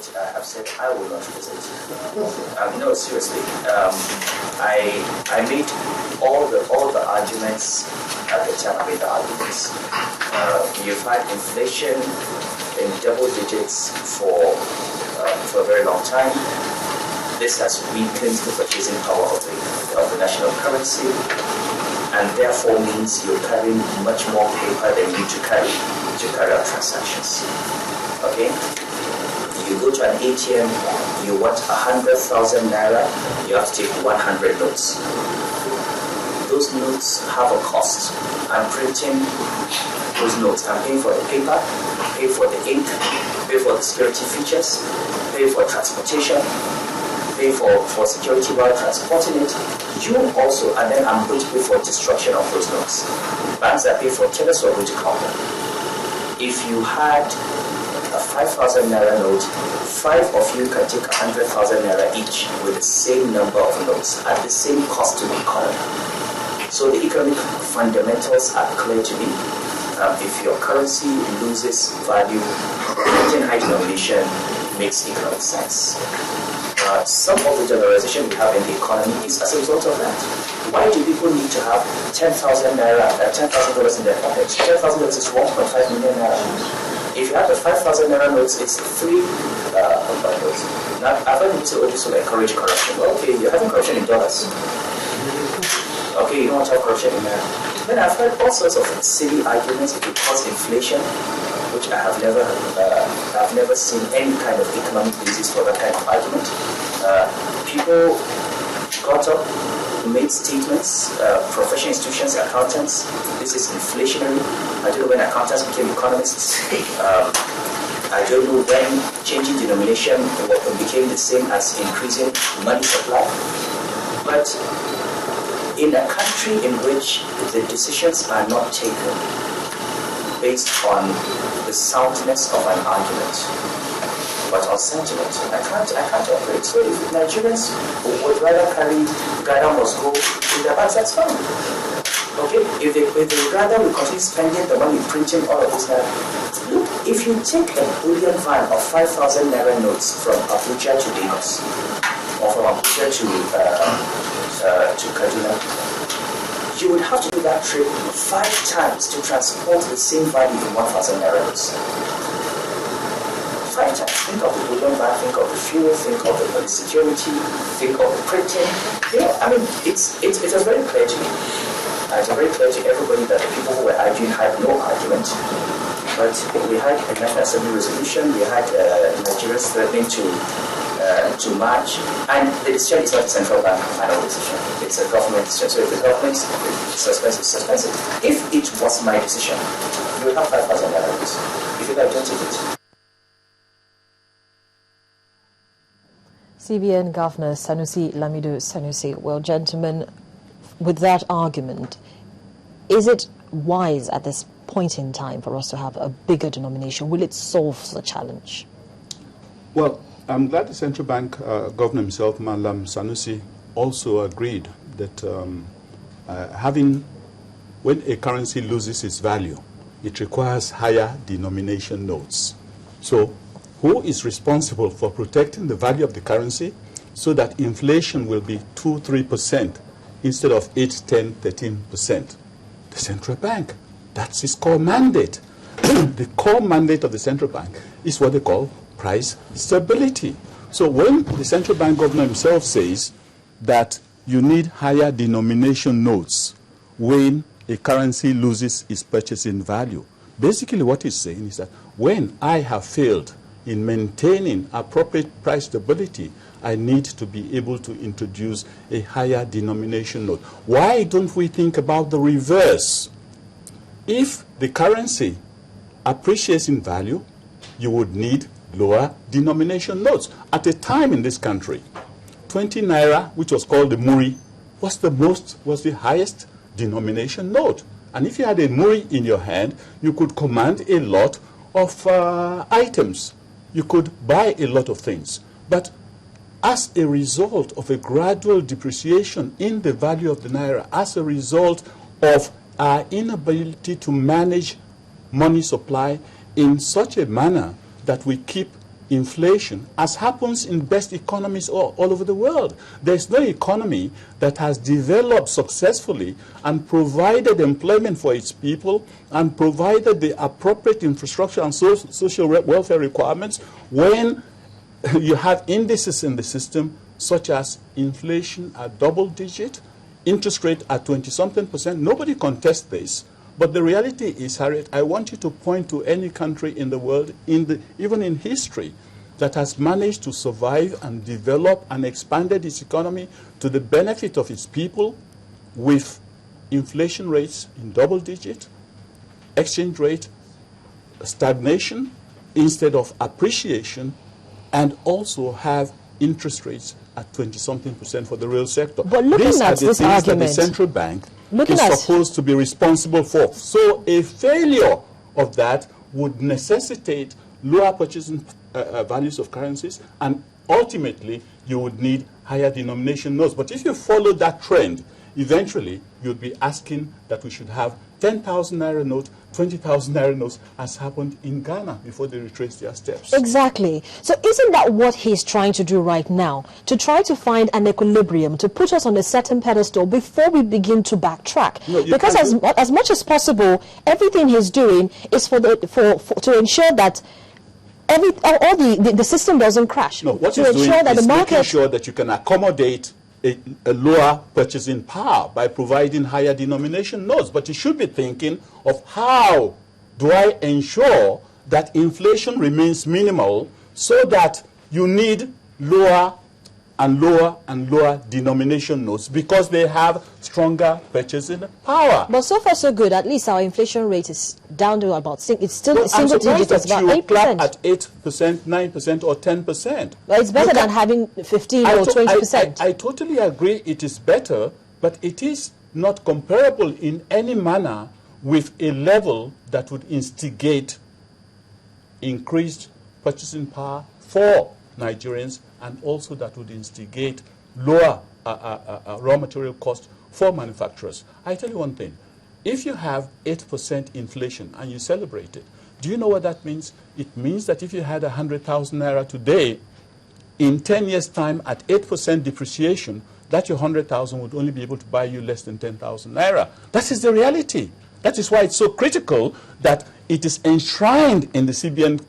visit, I have said I will not visit. No, seriously. I made all the arguments at the time. I made the arguments. You've had inflation in double digits for a very long time. This has weakened the purchasing power of the national currency, and therefore means you're carrying much more paper than you need to carry out transactions. Okay? You go to an ATM, you want 100,000 naira, you have to take 100 notes. Those notes have a cost. I'm printing those notes. I'm paying for the paper, pay for the ink, pay for the security features, pay for transportation, pay for security while transporting it. You also, and then I'm going to pay for destruction of those notes. Banks that pay for tellers are going to come. If you had a 5,000 naira note, 5 of you can take 100,000 naira each with the same number of notes at the same cost to the economy. So the economic fundamentals are clear to me. If your currency loses value, maintaining high denomination makes economic sense. Some of the dollarization we have in the economy is as a result of that. Why do people need to have 10,000 naira, $10,000 in their pocket? $10,000 is 1.5 million naira. If you have the 5,000 naira notes, it's 3 notes. Now, I've heard people say, oh, this will encourage corruption. Well, okay, you're having corruption in dollars. Okay, you don't want to have corruption in naira. Then I've heard all sorts of silly arguments because inflation, which I've never seen any kind of economic basis for that kind of argument. People got up, made statements, professional institutions, accountants, this is inflationary. I don't know when accountants became economists. I don't know when changing denomination became the same as increasing money supply. But in a country in which the decisions are not taken based on the soundness of an argument, but on sentiment, I can't operate. So if Nigerians would rather carry Ghana must go to their banks, that's fine. Okay, if they rather we continue spending the money printing all of this naira. Look, if you take a bullion van of 5,000 naira notes from Abuja to Lagos, or from Abuja to Kaduna, you would have to do that trip 5 times to transport the same value in 1,000 naira notes. 5 times. Think of the bullion van, think of the fuel, think of the security, think of the printing. You know, I mean, it was very clear to me. It was very clear to everybody that the people who were arguing had no argument. But we had a National Assembly resolution, we had Nigerians threatening to march, and the decision is not the central bank final decision. It's a government decision. So if the government suspends it. If it was my decision, you would have 5,000 naira. If you don't take it. CBN Governor Sanusi Lamido Sanusi. Well, gentlemen, with that argument, is it wise at this point in time for us to have a bigger denomination? Will it solve the challenge? Well, I'm glad the central bank governor himself, Malam Sanusi, also agreed that when a currency loses its value, it requires higher denomination notes. So who is responsible for protecting the value of the currency so that inflation will be 2-3% instead of 8, 10, 13%? The central bank. That's its core mandate. The core mandate of the central bank is what they call price stability. So when the central bank governor himself says that you need higher denomination notes when a currency loses its purchasing value, basically what he's saying is that when I have failed in maintaining appropriate price stability, I need to be able to introduce a higher denomination note. Why don't we think about the reverse? If the currency appreciates in value, you would need lower denomination notes. At a time in this country, 20 naira, which was called the muri, was the highest denomination note. And if you had a muri in your hand, you could command a lot of items. You could buy a lot of things. But as a result of a gradual depreciation in the value of the naira, as a result of our inability to manage money supply in such a manner that we keep inflation, as happens in best economies all over the world. There's no economy that has developed successfully and provided employment for its people and provided the appropriate infrastructure and social welfare requirements when you have indices in the system such as inflation at double digit, interest rate at 20-something%. Nobody contests this. But the reality is, Harriet, I want you to point to any country in the world, even in history, that has managed to survive and develop and expanded its economy to the benefit of its people with inflation rates in double digit, exchange rate stagnation instead of appreciation, and also have interest rates at 20-something% for the real sector. But looking These at are the this things argument, that the central bank is supposed to be responsible for. So a failure of that would necessitate lower purchasing values of currencies, and ultimately you would need higher denomination notes. But if you follow that trend, eventually you'd be asking that we should have 10,000 naira note, 20,000 naira notes, as happened in Ghana before they retraced their steps. Exactly. So isn't that what he's trying to do right now? To try to find an equilibrium, to put us on a certain pedestal before we begin to backtrack. No, because as much as possible, everything he's doing is to ensure that all the system doesn't crash. No, what he's doing is making sure that you can accommodate a lower purchasing power by providing higher denomination notes. But you should be thinking of how do I ensure that inflation remains minimal so that you need lower and lower and lower denomination notes because they have stronger purchasing power. But so far so good. At least our inflation rate is down to about it's still single digit. It's about 8%. At 8%, 9%, or 10%. Well, it's better than having 15 or 20%. I totally agree. It is better, but it is not comparable in any manner with a level that would instigate increased purchasing power for Nigerians, and also that would instigate lower raw material cost for manufacturers. I tell you one thing. If you have 8% inflation and you celebrate it, do you know what that means? It means that if you had 100,000 naira today, in 10 years' time at 8% depreciation, that your 100,000 would only be able to buy you less than 10,000 naira. That is the reality. That is why it's so critical that it is enshrined in the CBN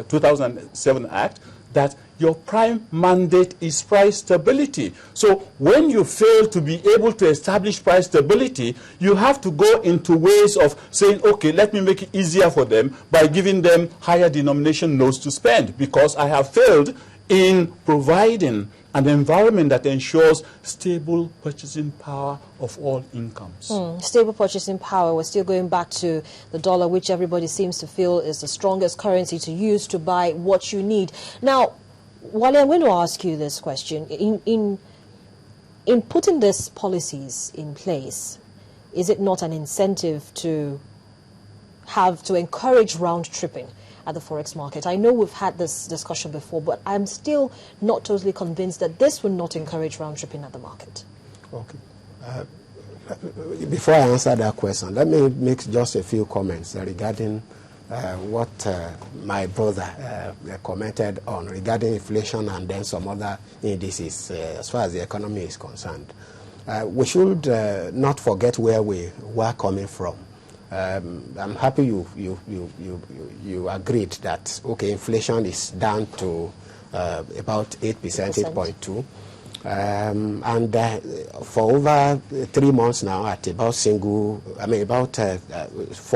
2007 Act that your prime mandate is price stability. So when you fail to be able to establish price stability, you have to go into ways of saying, okay, let me make it easier for them by giving them higher denomination notes to spend, because I have failed in providing an environment that ensures stable purchasing power of all incomes. Stable purchasing power. We're still going back to the dollar, which everybody seems to feel is the strongest currency to use to buy what you need. Now, Wale, I'm going to ask you this question. In putting these policies in place, is it not an incentive to encourage round tripping at the forex market? I know we've had this discussion before, but I'm still not totally convinced that this will not encourage round tripping at the market. Okay. Before I answer that question, let me make just a few comments regarding what my brother commented on regarding inflation and then some other indices as far as the economy is concerned. We should not forget where we were coming from. I'm happy you agreed that, okay, inflation is down to about 8%, 8.2%. And for over 3 months now at about 4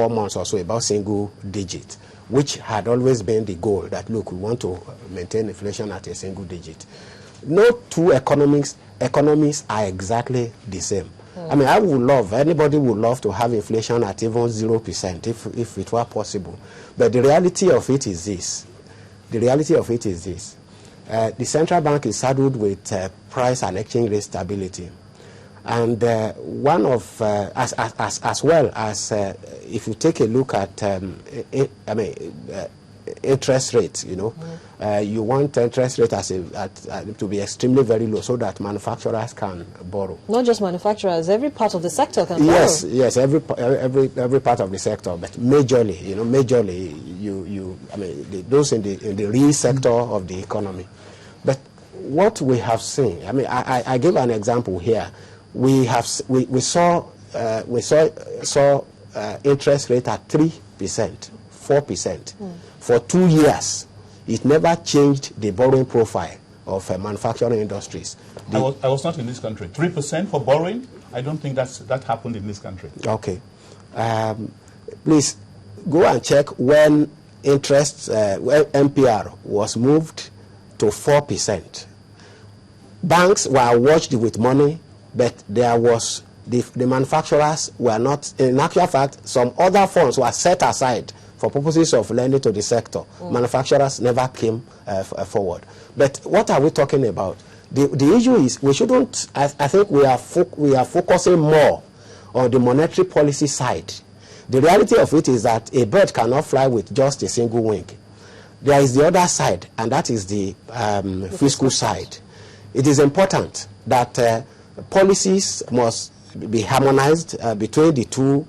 months or so, about single digit, which had always been the goal that, look, we want to maintain inflation at a single digit. No two economies are exactly the same. I mean, anybody would love to have inflation at even 0% if it were possible. But the reality of it is this. The central bank is saddled with price and exchange rate stability. And one of, as well as if you take a look at, interest rates, you want interest rate to be extremely very low so that manufacturers can borrow. Not just manufacturers, every part of the sector can borrow. Yes, every part of the sector, but majorly, those in the real sector of the economy. But what we have seen, I give an example here. We saw interest rate at 3%, 4% for 2 years. It never changed the borrowing profile of manufacturing industries. I was not in this country. 3% for borrowing? I don't think that happened in this country. Okay. Please go and check when interest, when MPR was moved to 4%. Banks were watched with money, but there was the manufacturers were not. In actual fact, some other funds were set aside for purposes of lending to the sector. Manufacturers never came forward. But what are we talking about? The issue is we shouldn't. I think we are focusing more on the monetary policy side. The reality of it is that a bird cannot fly with just a single wing. There is the other side, and that is the fiscal side. It is important that policies must be harmonized between the two.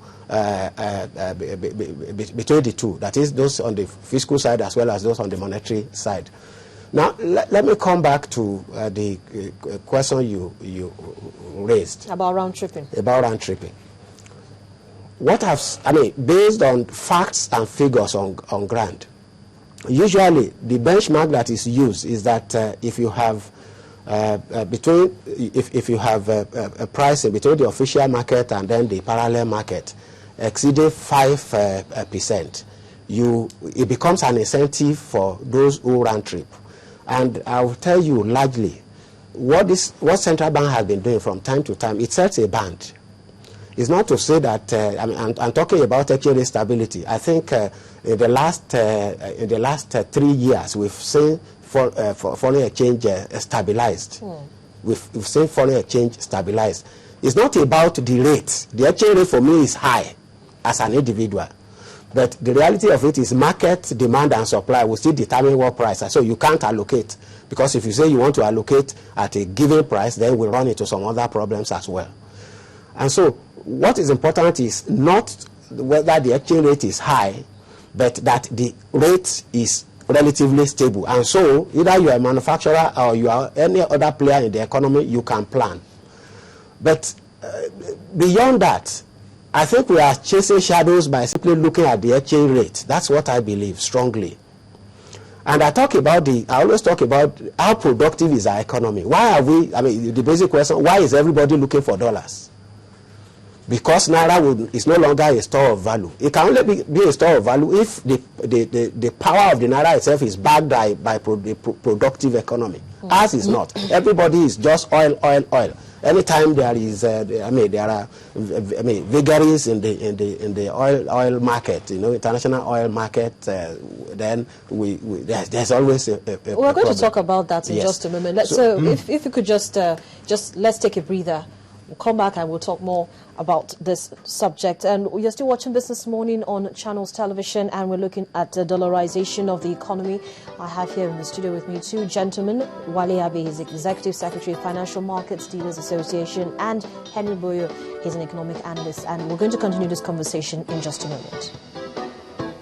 That is, those on the fiscal side as well as those on the monetary side. Now, let me come back to the question you raised about round tripping. About round tripping. Based on facts and figures on ground, usually the benchmark that is used is that if you have if you have a price between the official market and then the parallel market exceeding 5%, it becomes an incentive for those who round trip. And I will tell you largely what central bank has been doing from time to time. It sets a band. It's not to say that I'm talking about exchange rate stability. I think in the last 3 years we've seen foreign exchange stabilized. We've seen foreign exchange stabilized. It's not about the rate. The exchange rate for me is high as an individual. But the reality of it is market demand and supply will still determine what price. So you can't allocate. Because if you say you want to allocate at a given price, then we'll run into some other problems as well. And so what is important is not whether the exchange rate is high, but that the rate is relatively stable. And so either you are a manufacturer or you are any other player in the economy, you can plan. But beyond that, I think we are chasing shadows by simply looking at the exchange rate. That's what I believe strongly. And I always talk about how productive is our economy. Why are we, the basic question, why is everybody looking for dollars? Because Naira is no longer a store of value. It can only be a store of value if the power of the Naira itself is backed by the productive economy. Ours is not. Everybody is just oil. Anytime there is, there are vagaries in the oil market, international oil market, then there's always a We're going to talk about that in just a moment. So if you could just let's take a breather. We'll come back and we'll talk more about this subject. And you're still watching Business Morning on Channels Television, and we're looking at the dollarization of the economy. I have here in the studio with me two gentlemen. Wale Abe is Executive Secretary of Financial Markets Dealers Association, and Henry Boyo, he's an economic analyst. And we're going to continue this conversation in just a moment.